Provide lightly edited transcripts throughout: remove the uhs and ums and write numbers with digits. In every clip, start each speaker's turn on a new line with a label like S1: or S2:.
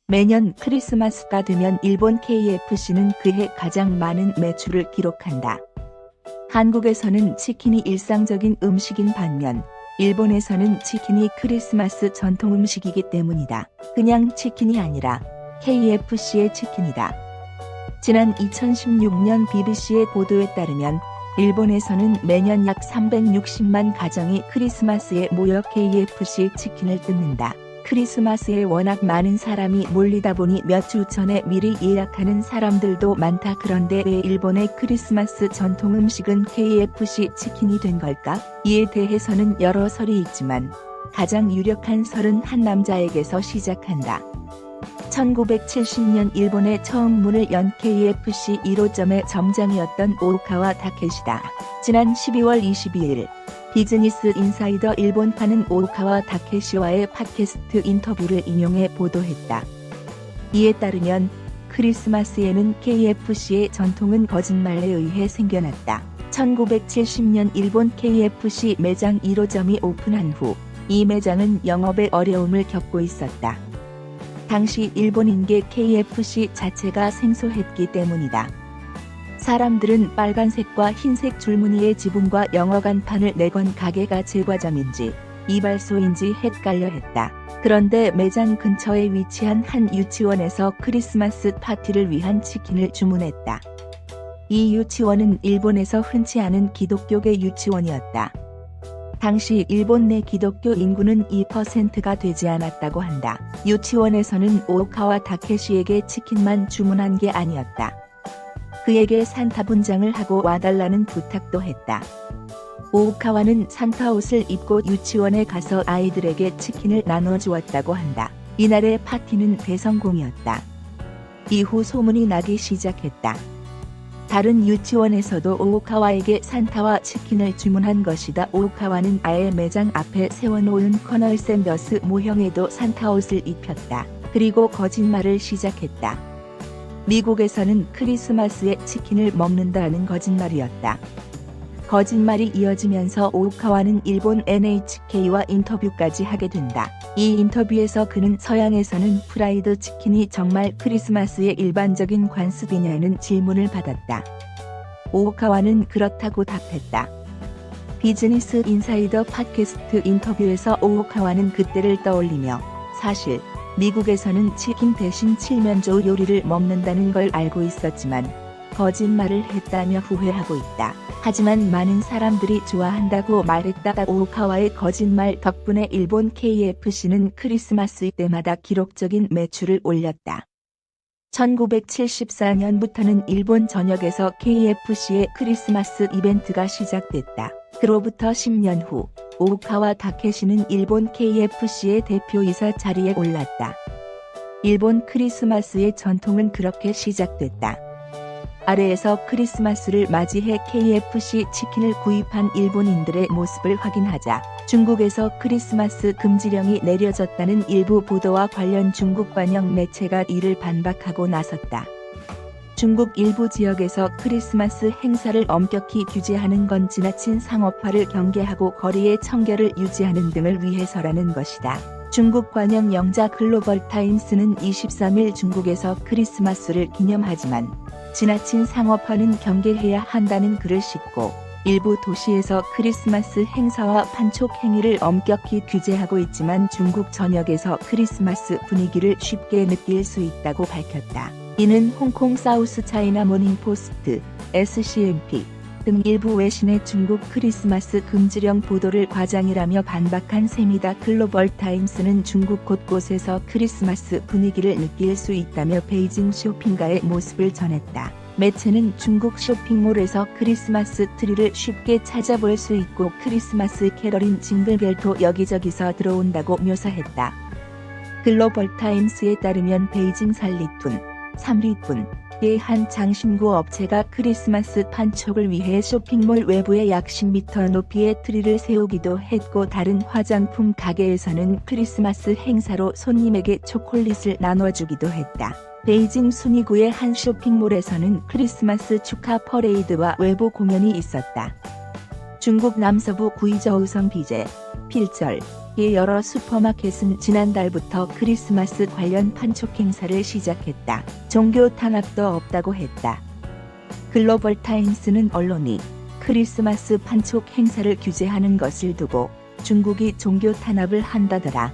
S1: 매년 크리스마스가 되면 일본 KFC는 그해 가장 많은 매출을 기록한다. 한국에서는 치킨이 일상적인 음식인 반면 일본에서는 치킨이 크리스마스 전통 음식이기 때문이다. 그냥 치킨이 아니라 KFC의 치킨이다. 지난 2016년 BBC의 보도에 따르면 일본에서는 매년 약 360만 가정이 크리스마스에 모여 KFC 치킨을 뜯는다. 크리스마스에 워낙 많은 사람이 몰리다 보니 몇 주 전에 미리 예약하는 사람들도 많다. 그런데 왜 일본의 크리스마스 전통 음식은 KFC 치킨이 된 걸까? 이에 대해서는 여러 설이 있지만 가장 유력한 설은 한 남자에게서 시작한다. 1970년 일본에 처음 문을 연 KFC 1호점의 점장이었던 오오카와 다케시다. 지난 12월 22일 비즈니스 인사이더 일본판은 오오카와 다케시와의 팟캐스트 인터뷰를 인용해 보도했다. 이에 따르면 크리스마스에는 KFC의 전통은 거짓말에 의해 생겨났다. 1970년 일본 KFC 매장 1호점이 오픈한 후 이 매장은 영업에 어려움을 겪고 있었다. 당시 일본인계 KFC 자체가 생소했기 때문이다. 사람들은 빨간색과 흰색 줄무늬의 지붕과 영어 간판을 내건 가게가 제과점인지 이발소인지 헷갈려 했다. 그런데 매장 근처에 위치한 한 유치원에서 크리스마스 파티를 위한 치킨을 주문했다. 이 유치원은 일본에서 흔치 않은 기독교계 유치원이었다. 당시 일본 내 기독교 인구는 2%가 되지 않았다고 한다. 유치원에서는 오오카와 다케시에게 치킨만 주문한 게 아니었다. 그에게 산타 분장을 하고 와달라는 부탁도 했다. 오오카와는 산타 옷을 입고 유치원에 가서 아이들에게 치킨을 나눠주었다고 한다. 이날의 파티는 대성공이었다. 이후 소문이 나기 시작했다. 다른 유치원에서도 오오카와에게 산타와 치킨을 주문한 것이다. 오오카와는 아예 매장 앞에 세워놓은 커널 샌더스 모형에도 산타 옷을 입혔다. 그리고 거짓말을 시작했다. 미국에서는 크리스마스에 치킨을 먹는다는 거짓말이었다. 거짓말이 이어지면서 오오카와는 일본 NHK와 인터뷰까지 하게 된다. 이 인터뷰에서 그는 서양에서는 프라이드 치킨이 정말 크리스마스의 일반적인 관습이냐는 질문을 받았다. 오오카와는 그렇다고 답했다. 비즈니스 인사이더 팟캐스트 인터뷰에서 오오카와는 그때를 떠올리며 사실 미국에서는 치킨 대신 칠면조 요리를 먹는다는 걸 알고 있었지만 거짓말을 했다며 후회하고 있다. 하지만 많은 사람들이 좋아한다고 말했다. 오오카와의 거짓말 덕분에 일본 KFC는 크리스마스 때마다 기록적인 매출을 올렸다. 1974년부터는 일본 전역에서 KFC의 크리스마스 이벤트가 시작됐다. 그로부터 10년 후 오오카와 다케시는 일본 KFC의 대표이사 자리에 올랐다. 일본 크리스마스의 전통은 그렇게 시작됐다. 아래에서 크리스마스를 맞이해 KFC 치킨을 구입한 일본인들의 모습을 확인하자 중국에서 크리스마스 금지령이 내려졌다는 일부 보도와 관련 중국 관영 매체가 이를 반박하고 나섰다. 중국 일부 지역에서 크리스마스 행사를 엄격히 규제하는 건 지나친 상업화를 경계하고 거리의 청결을 유지하는 등을 위해서라는 것이다. 중국 관영 영자 글로벌타임스는 23일 중국에서 크리스마스를 기념하지만 지나친 상업화는 경계해야 한다는 글을 싣고 일부 도시에서 크리스마스 행사와 판촉 행위를 엄격히 규제하고 있지만 중국 전역에서 크리스마스 분위기를 쉽게 느낄 수 있다고 밝혔다. 이는 홍콩 사우스 차이나 모닝포스트, SCMP 등 일부 외신의 중국 크리스마스 금지령 보도를 과장이라며 반박한 셈이다. 글로벌타임스는 중국 곳곳에서 크리스마스 분위기를 느낄 수 있다며 베이징 쇼핑가의 모습을 전했다. 매체는 중국 쇼핑몰에서 크리스마스 트리를 쉽게 찾아볼 수 있고 크리스마스 캐럴인 징글벨도 여기저기서 들어온다고 묘사했다. 글로벌타임스에 따르면 베이징 산리툰, 삼리툰의 한 장신구 업체가 크리스마스 판촉을 위해 쇼핑몰 외부에 약 10m 높이의 트리를 세우기도 했고 다른 화장품 가게에서는 크리스마스 행사로 손님에게 초콜릿을 나눠주기도 했다. 베이징 순이구의 한 쇼핑몰에서는 크리스마스 축하 퍼레이드와 외부 공연이 있었다. 중국 남서부 구이저우성 비제, 필절의 여러 슈퍼마켓은 지난달부터 크리스마스 관련 판촉 행사를 시작했다. 종교 탄압도 없다고 했다. 글로벌 타임스는 언론이 크리스마스 판촉 행사를 규제하는 것을 두고 중국이 종교 탄압을 한다더라.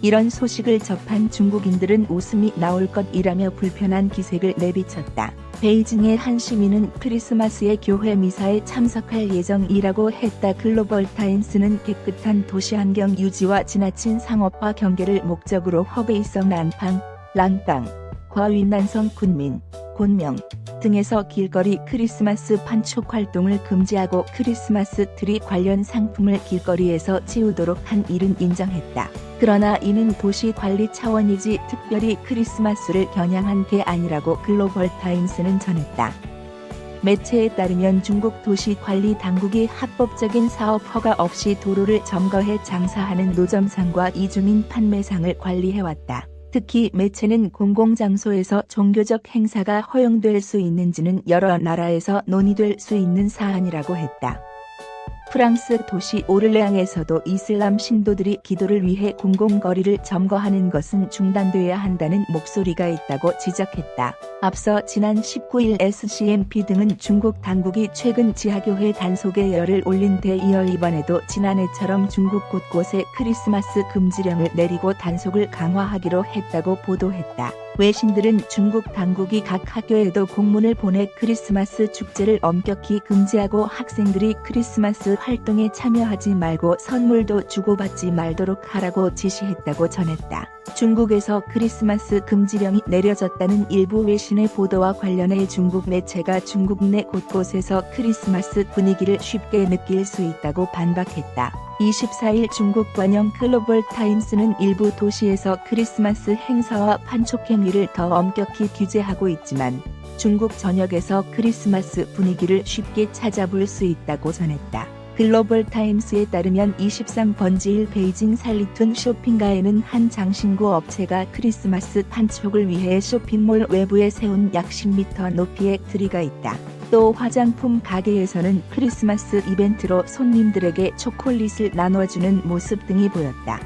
S1: 이런 소식을 접한 중국인들은 웃음이 나올 것이라며 불편한 기색을 내비쳤다. 베이징의 한 시민은 크리스마스에 교회 미사에 참석할 예정이라고 했다. 글로벌 타임스는 깨끗한 도시 환경 유지와 지나친 상업화 경계를 목적으로 허베이성 난팡, 랑강, 과윈난성 군민, 곤명 등에서 길거리 크리스마스 판촉 활동을 금지하고 크리스마스 트리 관련 상품을 길거리에서 치우도록 한 일은 인정했다. 그러나 이는 도시 관리 차원이지 특별히 크리스마스를 겨냥한 게 아니라고 글로벌 타임스는 전했다. 매체에 따르면 중국 도시관리 당국이 합법적인 사업 허가 없이 도로를 점거해 장사하는 노점상과 이주민 판매상을 관리해왔다. 특히 매체는 공공장소에서 종교적 행사가 허용될 수 있는지는 여러 나라에서 논의될 수 있는 사안이라고 했다. 프랑스 도시 오르레앙에서도 이슬람 신도들이 기도를 위해 공공거리를 점거하는 것은 중단돼야 한다는 목소리가 있다고 지적했다. 앞서 지난 19일 SCMP 등은 중국 당국이 최근 지하교회 단속에 열을 올린 데 이어 이번에도 지난해처럼 중국 곳곳에 크리스마스 금지령을 내리고 단속을 강화하기로 했다고 보도했다. 외신들은 중국 당국이 각 학교에도 공문을 보내 크리스마스 축제를 엄격히 금지하고 학생들이 크리스마스 활동에 참여하지 말고 선물도 주고받지 말도록 하라고 지시했다고 전했다. 중국에서 크리스마스 금지령이 내려졌다는 일부 외신의 보도와 관련해 중국 매체가 중국 내 곳곳에서 크리스마스 분위기를 쉽게 느낄 수 있다고 반박했다. 24일 중국 관영 글로벌 타임스는 일부 도시에서 크리스마스 행사와 판촉 행위를 더 엄격히 규제하고 있지만 중국 전역에서 크리스마스 분위기를 쉽게 찾아볼 수 있다고 전했다. 글로벌 타임스에 따르면 23번지일 베이징 살리툰 쇼핑가에는 한 장신구 업체가 크리스마스 판촉을 위해 쇼핑몰 외부에 세운 약 10m 높이의 트리가 있다. 또 화장품 가게에서는 크리스마스 이벤트로 손님들에게 초콜릿을 나눠주는 모습 등이 보였다.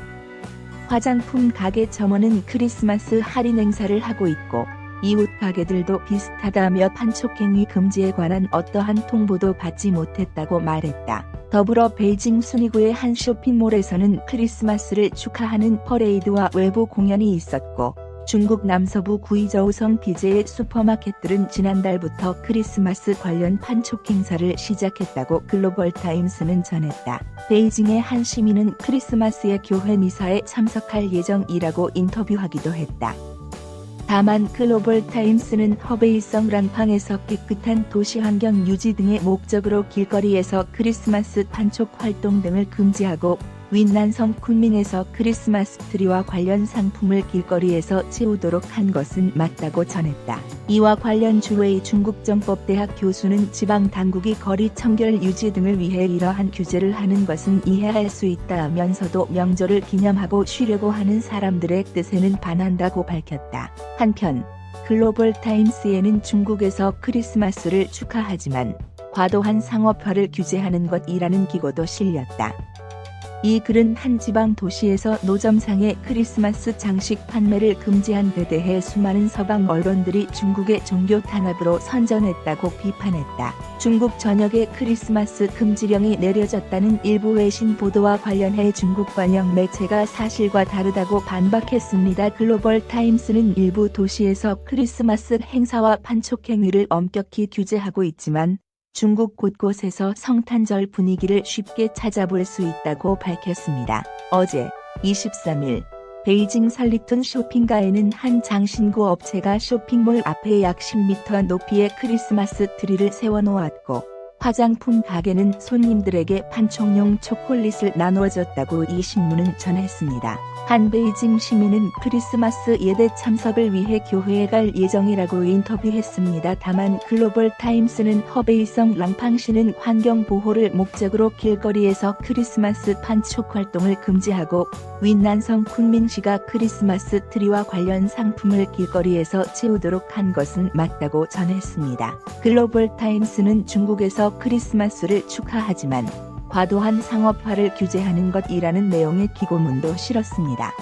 S1: 화장품 가게 점원은 크리스마스 할인 행사를 하고 있고 이웃 가게들도 비슷하다며 판촉 행위 금지에 관한 어떠한 통보도 받지 못했다고 말했다. 더불어 베이징 순이구의 한 쇼핑몰에서는 크리스마스를 축하하는 퍼레이드와 외부 공연이 있었고 중국 남서부 구이저우성 비제의 슈퍼마켓들은 지난달부터 크리스마스 관련 판촉 행사를 시작했다고 글로벌 타임스는 전했다. 베이징의 한 시민은 크리스마스에 교회 미사에 참석할 예정이라고 인터뷰하기도 했다. 다만 글로벌 타임스는 허베이성 랑팡에서 깨끗한 도시 환경 유지 등의 목적으로 길거리에서 크리스마스 판촉 활동 등을 금지하고 윈난성 쿤밍에서 크리스마스 트리와 관련 상품을 길거리에서 치우도록 한 것은 맞다고 전했다. 이와 관련 주웨이 중국정법대학 교수는 지방 당국이 거리 청결 유지 등을 위해 이러한 규제를 하는 것은 이해할 수 있다면서도 명절을 기념하고 쉬려고 하는 사람들의 뜻에는 반한다고 밝혔다. 한편 글로벌 타임스에는 중국에서 크리스마스를 축하하지만 과도한 상업화를 규제하는 것이라는 기고도 실렸다. 이 글은 한 지방 도시에서 노점상의 크리스마스 장식 판매를 금지한 데 대해 수많은 서방 언론들이 중국의 종교 탄압으로 선전했다고 비판했다. 중국 전역에 크리스마스 금지령이 내려졌다는 일부 외신 보도와 관련해 중국 관영 매체가 사실과 다르다고 반박했습니다. 글로벌 타임스는 일부 도시에서 크리스마스 행사와 판촉 행위를 엄격히 규제하고 있지만 중국 곳곳에서 성탄절 분위기를 쉽게 찾아볼 수 있다고 밝혔습니다. 어제 23일 베이징 살리툰 쇼핑가에는 한 장신구 업체가 쇼핑몰 앞에 약 10m 높이의 크리스마스 트리를 세워놓았고 화장품 가게는 손님들에게 판촉용 초콜릿을 나누어줬다고 이 신문은 전했습니다. 한 베이징 시민은 크리스마스 예배 참석을 위해 교회에 갈 예정이라고 인터뷰했습니다. 다만 글로벌 타임스는 허베이성 랑팡시는 환경 보호를 목적으로 길거리에서 크리스마스 판촉 활동을 금지하고 윈난성 쿤밍시가 크리스마스 트리와 관련 상품을 길거리에서 치우도록 한 것은 맞다고 전했습니다. 글로벌 타임스는 중국에서 통해서 크리스마스를 축하하지만 과도한 상업화를 규제하는 것이라는 내용의 기고문도 실었습니다.